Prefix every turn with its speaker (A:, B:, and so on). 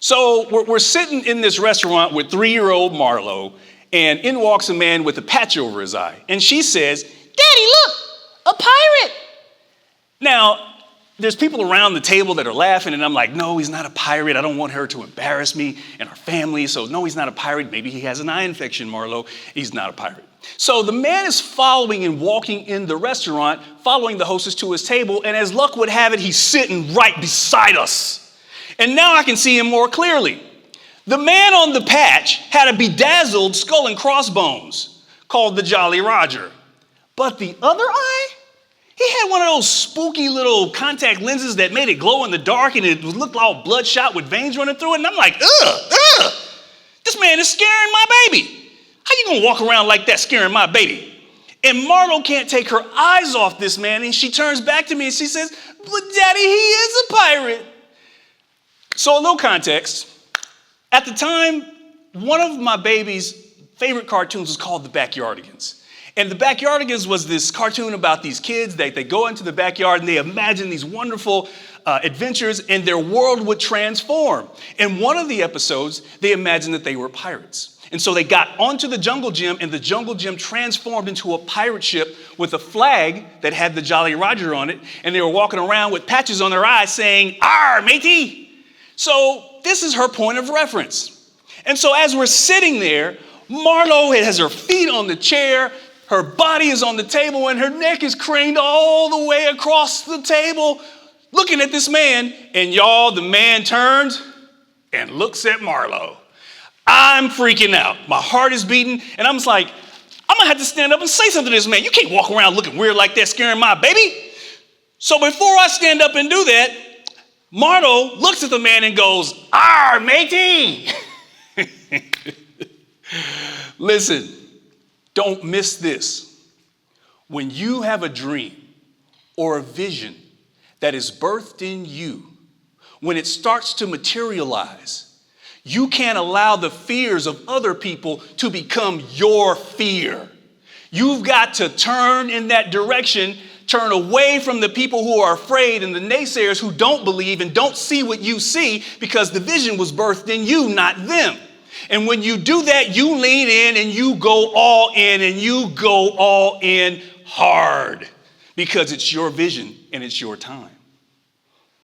A: So we're sitting in this restaurant with 3-year-old Marlo, and in walks a man with a patch over his eye. And she says, "Daddy, look, a pirate." Now, there's people around the table that are laughing, and I'm like, no, he's not a pirate. I don't want her to embarrass me and our family. So no, he's not a pirate. Maybe he has an eye infection, Marlo. He's not a pirate. So the man is following and walking in the restaurant, following the hostess to his table. And as luck would have it, he's sitting right beside us. And now I can see him more clearly. The man on the patch had a bedazzled skull and crossbones called the Jolly Roger. But the other eye? He had one of those spooky little contact lenses that made it glow in the dark, and it looked all bloodshot with veins running through it. And I'm like, ugh, this man is scaring my baby. How you gonna walk around like that scaring my baby? And Marlo can't take her eyes off this man, and she turns back to me and she says, "But Daddy, he is a pirate." So a little context. At the time, one of my baby's favorite cartoons was called The Backyardigans. And The Backyardigans was this cartoon about these kids that they go into the backyard and they imagine these wonderful adventures, and their world would transform. In one of the episodes, they imagined that they were pirates. And so they got onto the jungle gym, and the jungle gym transformed into a pirate ship with a flag that had the Jolly Roger on it. And they were walking around with patches on their eyes saying, "Arr, matey." So this is her point of reference. And so as we're sitting there, Marlo has her feet on the chair, her body is on the table, and her neck is craned all the way across the table, looking at this man. And y'all, the man turns and looks at Marlo. I'm freaking out. My heart is beating, and I'm just like, I'm gonna have to stand up and say something to this man. You can't walk around looking weird like that, scaring my baby. So before I stand up and do that, Marlo looks at the man and goes, "Arr, matey." Listen, don't miss this. When you have a dream or a vision that is birthed in you, when it starts to materialize, you can't allow the fears of other people to become your fear. You've got to turn in that direction, turn away from the people who are afraid and the naysayers who don't believe and don't see what you see, because the vision was birthed in you, not them. And when you do that, you lean in and you go all in, and you go all in hard, because it's your vision and it's your time.